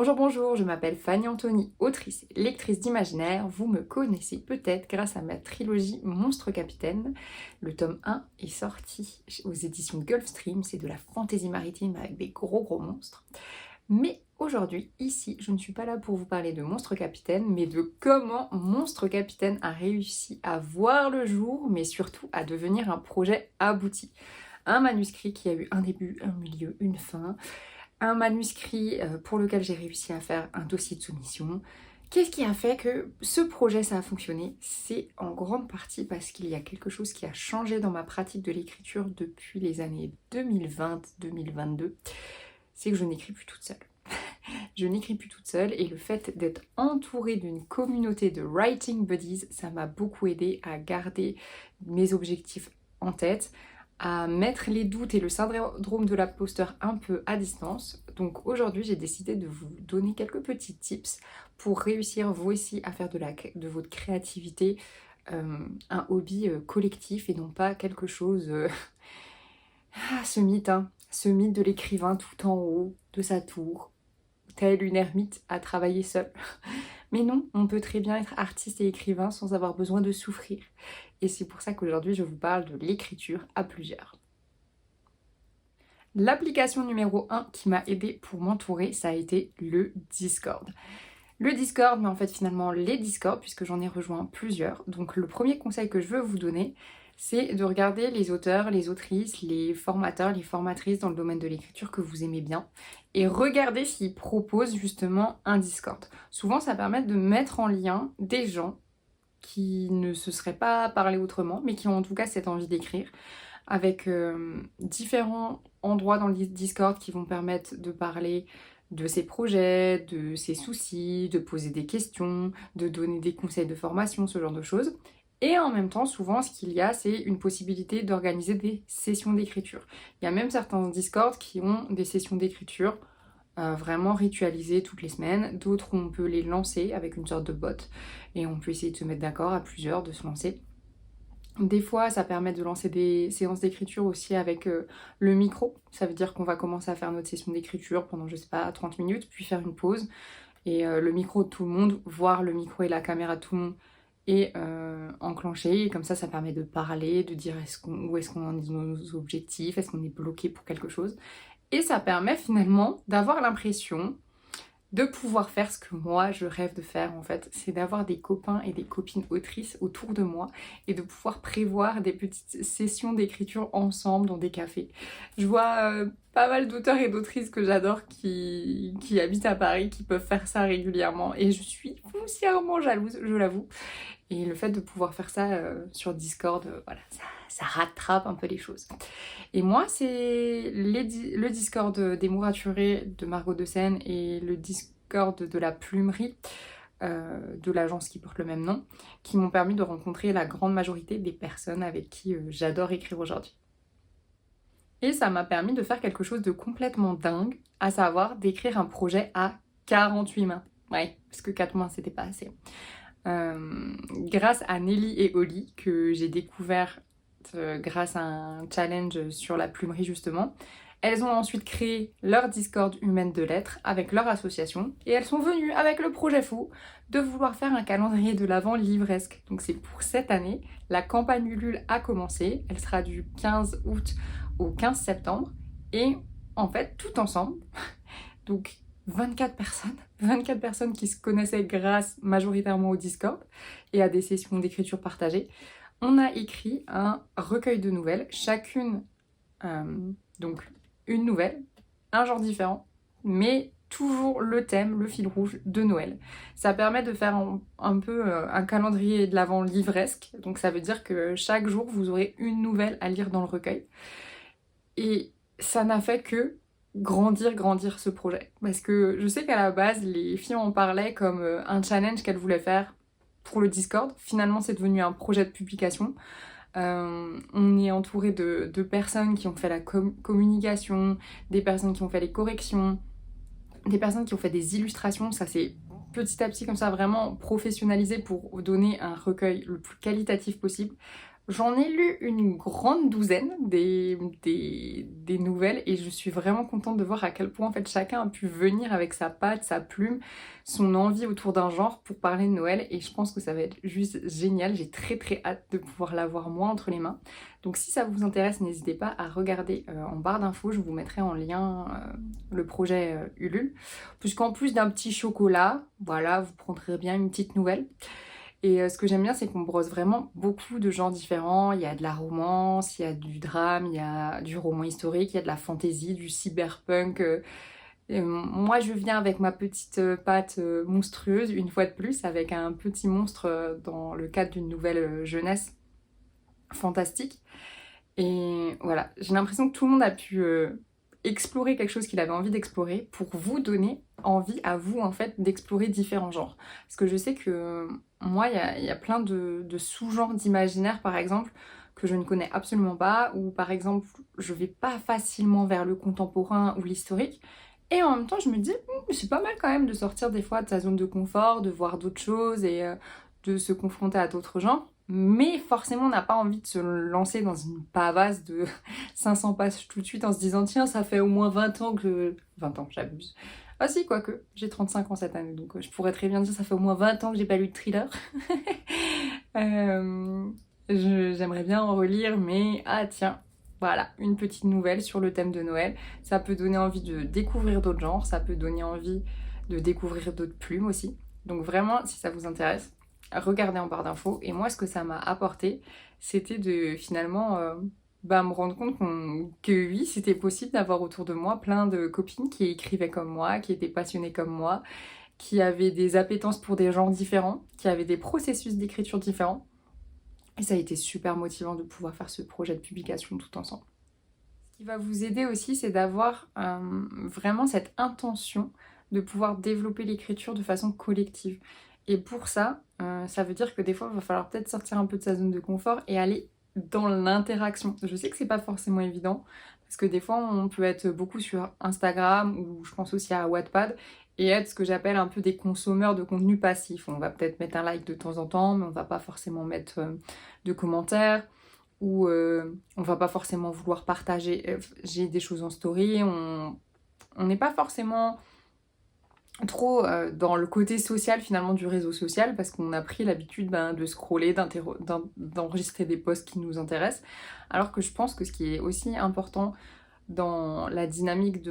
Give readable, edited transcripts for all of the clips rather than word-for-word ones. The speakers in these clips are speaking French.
Bonjour, bonjour, je m'appelle Fanny Anthony, autrice et lectrice d'imaginaire. Vous me connaissez peut-être grâce à ma trilogie Monstre Capitaine. Le tome 1 est sorti aux éditions Gulfstream, c'est de la fantaisie maritime avec des gros monstres. Mais aujourd'hui, ici, je ne suis pas là pour vous parler de Monstre Capitaine, mais de comment Monstre Capitaine a réussi à voir le jour, mais surtout à devenir un projet abouti. Un manuscrit qui a eu un début, un milieu, une fin. Un manuscrit pour lequel j'ai réussi à faire un dossier de soumission. Qu'est-ce qui a fait que ce projet ça a fonctionné? C'est en grande partie parce qu'il y a quelque chose qui a changé dans ma pratique de l'écriture depuis les années 2020-2022. C'est que je n'écris plus toute seule. Je n'écris plus toute seule et le fait d'être entourée d'une communauté de writing buddies, ça m'a beaucoup aidé à garder mes objectifs en tête, à mettre les doutes et le syndrome de l'imposteur un peu à distance. Donc aujourd'hui, j'ai décidé de vous donner quelques petits tips pour réussir vous aussi à faire de votre créativité un hobby collectif et non pas quelque chose... ce mythe, ce mythe de l'écrivain tout en haut de sa tour, telle une ermite à travailler seule. Mais non, on peut très bien être artiste et écrivain sans avoir besoin de souffrir. Et c'est pour ça qu'aujourd'hui, je vous parle de l'écriture à plusieurs. L'application numéro 1 qui m'a aidée pour m'entourer, ça a été le Discord. Le Discord, mais en fait finalement les Discords, puisque j'en ai rejoint plusieurs. Donc le premier conseil que je veux vous donner, c'est de regarder les auteurs, les autrices, les formateurs, les formatrices dans le domaine de l'écriture que vous aimez bien et regardez s'ils proposent justement un Discord. Souvent ça permet de mettre en lien des gens qui ne se seraient pas parlé autrement, mais qui ont en tout cas cette envie d'écrire, avec différents endroits dans le Discord qui vont permettre de parler de ses projets, de ses soucis, de poser des questions, de donner des conseils de formation, ce genre de choses. Et en même temps, souvent, ce qu'il y a, c'est une possibilité d'organiser des sessions d'écriture. Il y a même certains Discords qui ont des sessions d'écriture vraiment ritualisées toutes les semaines. D'autres, on peut les lancer avec une sorte de bot. Et on peut essayer de se mettre d'accord à plusieurs, de se lancer. Des fois, ça permet de lancer des séances d'écriture aussi avec le micro. Ça veut dire qu'on va commencer à faire notre session d'écriture pendant, je sais pas, 30 minutes, puis faire une pause. Et le micro de tout le monde, voir le micro et la caméra de tout le monde est enclenché. Et comme ça permet de parler, de dire où est-ce qu'on en est dans nos objectifs, est-ce qu'on est bloqué pour quelque chose. Et ça permet finalement d'avoir l'impression de pouvoir faire ce que moi je rêve de faire en fait, c'est d'avoir des copains et des copines autrices autour de moi et de pouvoir prévoir des petites sessions d'écriture ensemble dans des cafés. Je vois pas mal d'auteurs et d'autrices que j'adore qui habitent à Paris, qui peuvent faire ça régulièrement et je suis foncièrement jalouse, je l'avoue. Et le fait de pouvoir faire ça sur Discord, voilà, ça rattrape un peu les choses. Et moi, c'est le Discord des mots raturés de Margot de Seine et le Discord de la plumerie de l'agence qui porte le même nom, qui m'ont permis de rencontrer la grande majorité des personnes avec qui j'adore écrire aujourd'hui. Et ça m'a permis de faire quelque chose de complètement dingue, à savoir d'écrire un projet à 48 mains. Ouais, parce que 4 mains, c'était pas assez. Grâce à Nelly et Oli, que j'ai découvert grâce à un challenge sur la plumerie justement. Elles ont ensuite créé leur Discord Humaine de Lettres avec leur association et elles sont venues avec le projet fou de vouloir faire un calendrier de l'Avent livresque. Donc c'est pour cette année, la campagne Ulule a commencé, elle sera du 15 août au 15 septembre et en fait tout ensemble, donc 24 personnes qui se connaissaient grâce majoritairement au Discord et à des sessions d'écriture partagées. On a écrit un recueil de nouvelles, chacune, donc une nouvelle, un genre différent, mais toujours le thème, le fil rouge de Noël. Ça permet de faire un peu un calendrier de l'Avent livresque, donc ça veut dire que chaque jour vous aurez une nouvelle à lire dans le recueil. Et ça n'a fait que grandir ce projet. Parce que je sais qu'à la base, les filles en parlaient comme un challenge qu'elles voulaient faire pour le Discord. Finalement, c'est devenu un projet de publication. On est entouré de personnes qui ont fait la communication, des personnes qui ont fait les corrections, des personnes qui ont fait des illustrations. Ça c'est petit à petit comme ça vraiment professionnalisé pour donner un recueil le plus qualitatif possible. J'en ai lu une grande douzaine des nouvelles et je suis vraiment contente de voir à quel point en fait chacun a pu venir avec sa patte, sa plume, son envie autour d'un genre pour parler de Noël et je pense que ça va être juste génial. J'ai très très hâte de pouvoir l'avoir moi entre les mains. Donc si ça vous intéresse, n'hésitez pas à regarder en barre d'infos, je vous mettrai en lien le projet Ulule. Puisqu'en plus d'un petit chocolat, voilà, vous prendrez bien une petite nouvelle. Et ce que j'aime bien, c'est qu'on brosse vraiment beaucoup de genres différents. Il y a de la romance, il y a du drame, il y a du roman historique, il y a de la fantasy, du cyberpunk. Et moi, je viens avec ma petite patte monstrueuse, une fois de plus, avec un petit monstre dans le cadre d'une nouvelle jeunesse fantastique. Et voilà, j'ai l'impression que tout le monde a pu explorer quelque chose qu'il avait envie d'explorer pour vous donner envie à vous en fait d'explorer différents genres. Parce que je sais que moi il y a plein de sous-genres d'imaginaire par exemple que je ne connais absolument pas ou par exemple je vais pas facilement vers le contemporain ou l'historique et en même temps je me dis c'est pas mal quand même de sortir des fois de sa zone de confort, de voir d'autres choses et de se confronter à d'autres genres. Mais forcément, on n'a pas envie de se lancer dans une pavasse de 500 pages tout de suite en se disant tiens, ça fait au moins 20 ans que... 20 ans, j'abuse. Ah si, quoique, j'ai 35 ans cette année, donc je pourrais très bien dire ça fait au moins 20 ans que j'ai pas lu de thriller. J'aimerais bien en relire, mais ah tiens, voilà, une petite nouvelle sur le thème de Noël. Ça peut donner envie de découvrir d'autres genres, ça peut donner envie de découvrir d'autres plumes aussi. Donc vraiment, si ça vous intéresse, regardez en barre d'infos. Et moi, ce que ça m'a apporté, c'était de finalement me rendre compte que oui, c'était possible d'avoir autour de moi plein de copines qui écrivaient comme moi, qui étaient passionnées comme moi, qui avaient des appétences pour des genres différents, qui avaient des processus d'écriture différents. Et ça a été super motivant de pouvoir faire ce projet de publication tout ensemble. Ce qui va vous aider aussi, c'est d'avoir vraiment cette intention de pouvoir développer l'écriture de façon collective. Et pour ça, ça veut dire que des fois, il va falloir peut-être sortir un peu de sa zone de confort et aller dans l'interaction. Je sais que c'est pas forcément évident, parce que des fois, on peut être beaucoup sur Instagram, ou je pense aussi à Wattpad, et être ce que j'appelle un peu des consommeurs de contenu passif. On va peut-être mettre un like de temps en temps, mais on va pas forcément mettre de commentaires, ou on va pas forcément vouloir partager j'ai des choses en story, on n'est pas forcément trop dans le côté social finalement du réseau social parce qu'on a pris l'habitude de scroller, d'enregistrer des posts qui nous intéressent, alors que je pense que ce qui est aussi important dans la dynamique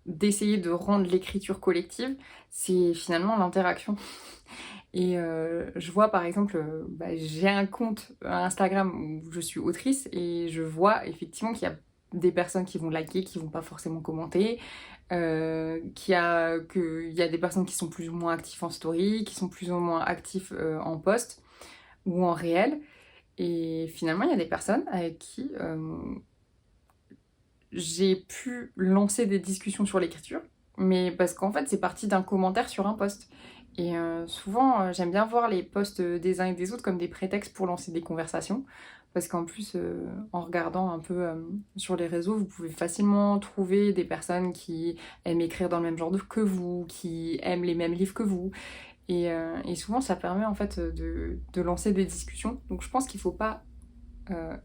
d'essayer de rendre l'écriture collective, c'est finalement l'interaction. Et je vois par exemple, j'ai un compte Instagram où je suis autrice et je vois effectivement qu'il y a des personnes qui vont liker, qui vont pas forcément commenter, qu'il y a des personnes qui sont plus ou moins actifs en story, qui sont plus ou moins actifs en post ou en réel. Et finalement, il y a des personnes avec qui j'ai pu lancer des discussions sur l'écriture, mais parce qu'en fait, c'est parti d'un commentaire sur un post. Et souvent, j'aime bien voir les posts des uns et des autres comme des prétextes pour lancer des conversations. Parce qu'en plus, en regardant un peu sur les réseaux, vous pouvez facilement trouver des personnes qui aiment écrire dans le même genre que vous, qui aiment les mêmes livres que vous. Et souvent, ça permet en fait de lancer des discussions. Donc je pense qu'il ne faut pas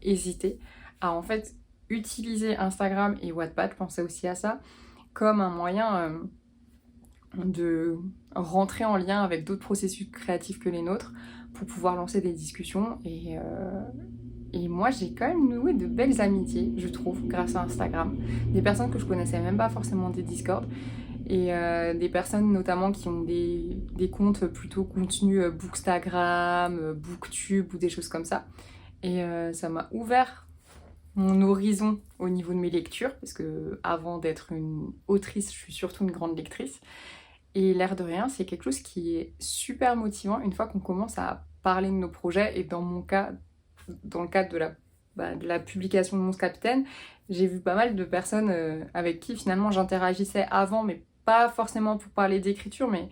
hésiter à en fait utiliser Instagram et Wattpad, pensez aussi à ça, comme un moyen de rentrer en lien avec d'autres processus créatifs que les nôtres pour pouvoir lancer des discussions. Et moi, j'ai quand même noué de belles amitiés, je trouve, grâce à Instagram. Des personnes que je connaissais même pas forcément des Discord. Et des personnes notamment qui ont des comptes plutôt contenu Bookstagram, Booktube ou des choses comme ça. Et ça m'a ouvert mon horizon au niveau de mes lectures, parce que avant d'être une autrice, je suis surtout une grande lectrice. Et l'air de rien, c'est quelque chose qui est super motivant une fois qu'on commence à parler de nos projets. Et dans mon cas, dans le cadre de la publication de Monstre Capitaine, j'ai vu pas mal de personnes avec qui finalement j'interagissais avant, mais pas forcément pour parler d'écriture, mais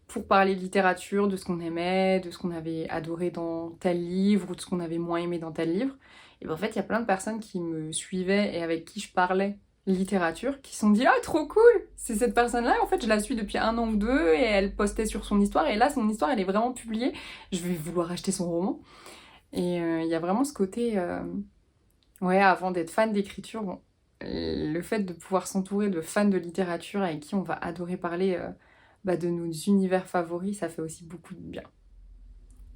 pour parler de littérature, de ce qu'on aimait, de ce qu'on avait adoré dans tel livre ou de ce qu'on avait moins aimé dans tel livre. Et en fait, il y a plein de personnes qui me suivaient et avec qui je parlais littérature, qui se sont dit « Ah, trop cool! C'est cette personne-là, en fait, je la suis depuis 1 an ou 2 et elle postait sur son histoire et là, son histoire, elle est vraiment publiée. Je vais vouloir acheter son roman. » Et il y a vraiment ce côté, ouais, avant d'être fan d'écriture, bon, le fait de pouvoir s'entourer de fans de littérature avec qui on va adorer parler de nos univers favoris, ça fait aussi beaucoup de bien.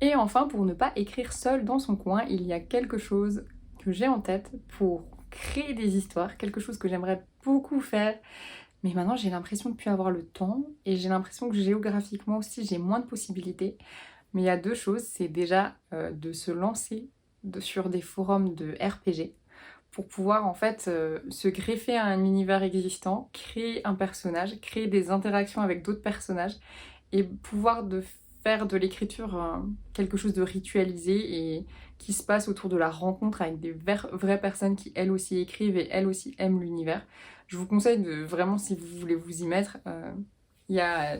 Et enfin, pour ne pas écrire seul dans son coin, il y a quelque chose que j'ai en tête pour créer des histoires, quelque chose que j'aimerais beaucoup faire. Mais maintenant, j'ai l'impression de ne plus avoir le temps et j'ai l'impression que géographiquement aussi, j'ai moins de possibilités. Mais il y a deux choses. C'est déjà de se lancer sur des forums de RPG pour pouvoir en fait se greffer à un univers existant, créer un personnage, créer des interactions avec d'autres personnages et pouvoir faire de l'écriture quelque chose de ritualisé et qui se passe autour de la rencontre avec des vraies personnes qui elles aussi écrivent et elles aussi aiment l'univers. Je vous conseille de vraiment, si vous voulez vous y mettre, il y a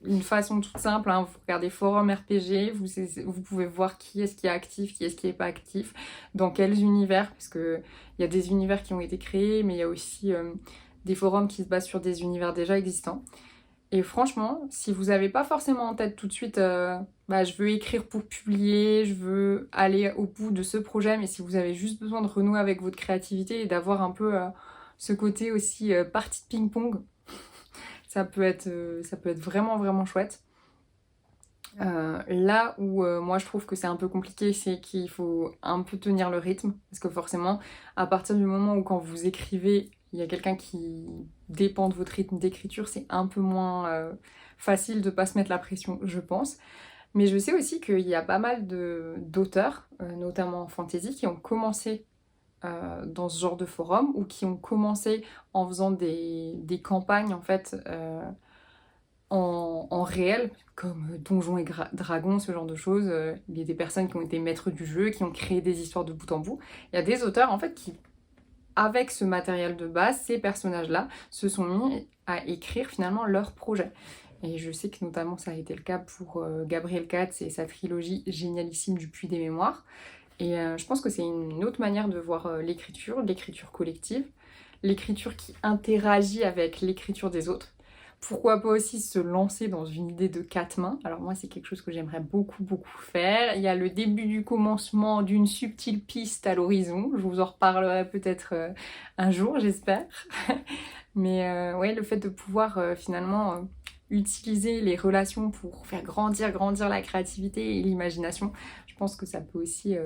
une façon toute simple, hein. Vous regardez forum RPG, vous pouvez voir qui est-ce qui est actif, qui est-ce qui n'est pas actif, dans quels univers, parce que il y a des univers qui ont été créés, mais il y a aussi des forums qui se basent sur des univers déjà existants. Et franchement, si vous n'avez pas forcément en tête tout de suite, je veux écrire pour publier, je veux aller au bout de ce projet, mais si vous avez juste besoin de renouer avec votre créativité et d'avoir un peu ce côté aussi partie de ping-pong, ça peut être vraiment vraiment chouette. Là où moi je trouve que c'est un peu compliqué, c'est qu'il faut un peu tenir le rythme, parce que forcément, à partir du moment où quand vous écrivez, il y a quelqu'un qui dépend de votre rythme d'écriture, c'est un peu moins facile de pas se mettre la pression, je pense. Mais je sais aussi qu'il y a pas mal d'auteurs, notamment en fantasy, qui ont commencé dans ce genre de forum ou qui ont commencé en faisant des campagnes en fait en réel, comme Donjons et Dragons, ce genre de choses. Il y a des personnes qui ont été maîtres du jeu, qui ont créé des histoires de bout en bout. Il y a des auteurs en fait qui, avec ce matériel de base, ces personnages-là, se sont mis à écrire finalement leur projet. Et je sais que notamment ça a été le cas pour Gabriel Katz et sa trilogie génialissime du Puits des Mémoires. Et je pense que c'est une autre manière de voir l'écriture collective, l'écriture qui interagit avec l'écriture des autres. Pourquoi pas aussi se lancer dans une idée de quatre mains. Alors moi, c'est quelque chose que j'aimerais beaucoup, beaucoup faire. Il y a le début du commencement d'une subtile piste à l'horizon. Je vous en reparlerai peut-être un jour, j'espère. Mais ouais, le fait de pouvoir finalement utiliser les relations pour faire grandir la créativité et l'imagination, je pense que ça peut aussi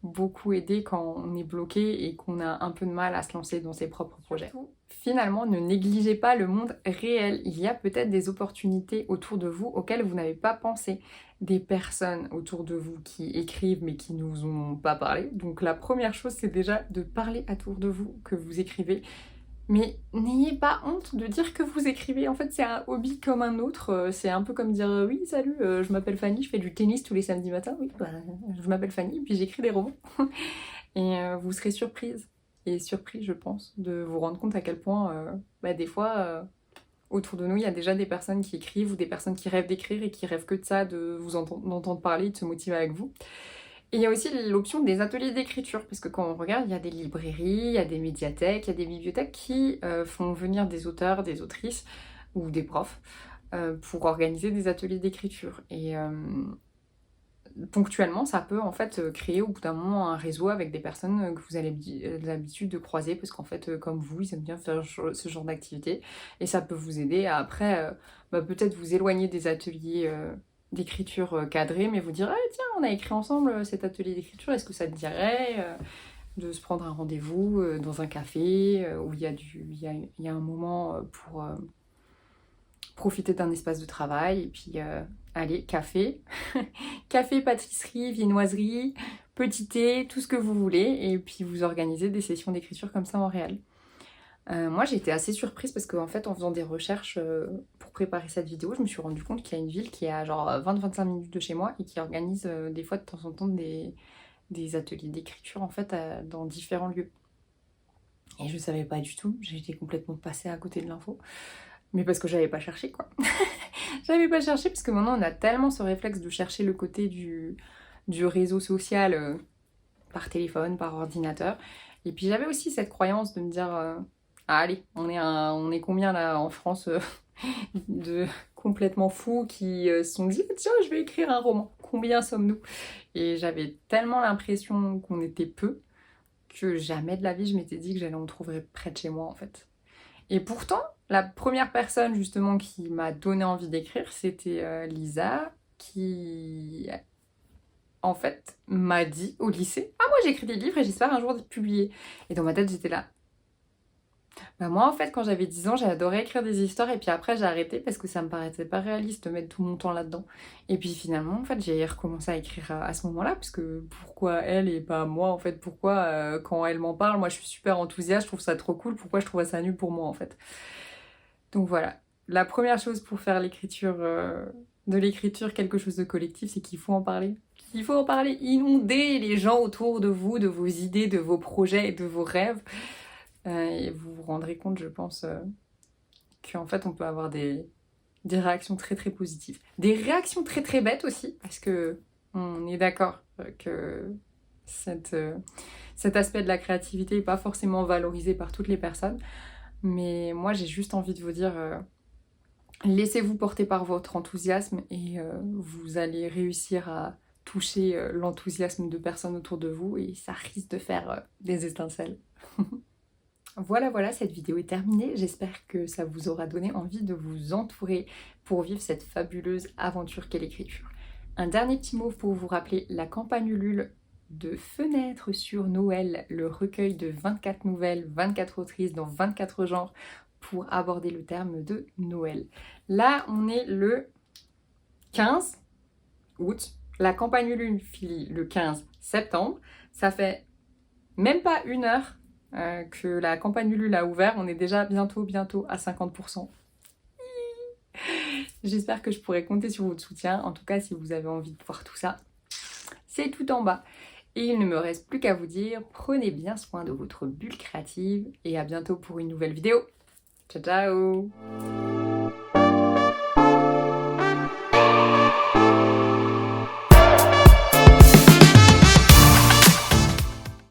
beaucoup aider quand on est bloqué et qu'on a un peu de mal à se lancer dans ses propres projets. Finalement, ne négligez pas le monde réel. Il y a peut-être des opportunités autour de vous auxquelles vous n'avez pas pensé. Des personnes autour de vous qui écrivent mais qui ne vous ont pas parlé. Donc la première chose, c'est déjà de parler autour de vous que vous écrivez. Mais n'ayez pas honte de dire que vous écrivez. En fait, c'est un hobby comme un autre. C'est un peu comme dire oui, salut, je m'appelle Fanny, je fais du tennis tous les samedis matins. Oui, je m'appelle Fanny, puis j'écris des romans. Et vous serez surprise et surpris, je pense, de vous rendre compte à quel point, des fois, autour de nous, il y a déjà des personnes qui écrivent ou des personnes qui rêvent d'écrire et qui rêvent que de ça, de vous d'entendre parler, de se motiver avec vous. Et il y a aussi l'option des ateliers d'écriture, parce que quand on regarde, il y a des librairies, il y a des médiathèques, il y a des bibliothèques qui font venir des auteurs, des autrices ou des profs pour organiser des ateliers d'écriture. Et ponctuellement, ça peut en fait créer au bout d'un moment un réseau avec des personnes que vous avez l'habitude de croiser, parce qu'en fait, comme vous, ils aiment bien faire ce genre d'activité. Et ça peut vous aider à après peut-être vous éloigner des ateliers d'écriture cadrée, mais vous dire ah, tiens, on a écrit ensemble cet atelier d'écriture, est-ce que ça te dirait de se prendre un rendez-vous dans un café où il y a un moment pour profiter d'un espace de travail, et puis allez, café, café, pâtisserie, viennoiserie, petit thé, tout ce que vous voulez, et puis vous organisez des sessions d'écriture comme ça en réel. Moi j'ai été assez surprise parce qu'en fait en faisant des recherches pour préparer cette vidéo, je me suis rendu compte qu'il y a une ville qui est à genre 20-25 minutes de chez moi et qui organise des fois de temps en temps des ateliers d'écriture en fait dans différents lieux. Et je savais pas du tout, j'étais complètement passée à côté de l'info. Mais parce que j'avais pas cherché quoi. J'avais pas cherché parce que maintenant on a tellement ce réflexe de chercher le côté du réseau social par téléphone, par ordinateur. Et puis j'avais aussi cette croyance de me dire ah, allez, on est combien là en France de complètement fous qui se sont dit tiens je vais écrire un roman. combien sommes-nous? Et j'avais tellement l'impression qu'on était peu que jamais de la vie je m'étais dit que j'allais en trouver près de chez moi en fait. Et pourtant, la première personne justement qui m'a donné envie d'écrire, c'était Lisa, qui en fait m'a dit au lycée: ah moi j'écris des livres et j'espère un jour publier. Et dans ma tête j'étais là, bah moi en fait quand j'avais 10 ans j'adorais écrire des histoires et puis après j'ai arrêté parce que ça me paraissait pas réaliste de mettre tout mon temps là-dedans. Et puis finalement en fait j'ai recommencé à écrire à ce moment-là, parce que pourquoi elle et pas moi en fait, pourquoi quand elle m'en parle moi je suis super enthousiaste, je trouve ça trop cool, pourquoi je trouve ça nul pour moi en fait. Donc voilà, la première chose pour faire l'écriture, de l'écriture quelque chose de collectif, c'est qu'il faut en parler. Il faut en parler, inonder les gens autour de vous, de vos idées, de vos projets et de vos rêves. Et vous vous rendrez compte, je pense, qu'en fait on peut avoir des réactions très très positives. Des réactions très très bêtes aussi, parce que on est d'accord que cet aspect de la créativité n'est pas forcément valorisé par toutes les personnes. Mais moi j'ai juste envie de vous dire, laissez-vous porter par votre enthousiasme et vous allez réussir à toucher l'enthousiasme de personnes autour de vous et ça risque de faire des étincelles. Voilà, cette vidéo est terminée. J'espère que ça vous aura donné envie de vous entourer pour vivre cette fabuleuse aventure qu'est l'écriture. Un dernier petit mot pour vous rappeler la campagne Ulule de Fenêtres sur Noël, le recueil de 24 nouvelles, 24 autrices dans 24 genres pour aborder le terme de Noël. Là, on est le 15 août. La campagne Ulule finit le 15 septembre. Ça fait même pas une heure que la campagne Ulule a ouvert. On est déjà bientôt à 50%. J'espère que je pourrai compter sur votre soutien. En tout cas, si vous avez envie de voir tout ça, c'est tout en bas. Et il ne me reste plus qu'à vous dire, prenez bien soin de votre bulle créative et à bientôt pour une nouvelle vidéo. Ciao ciao!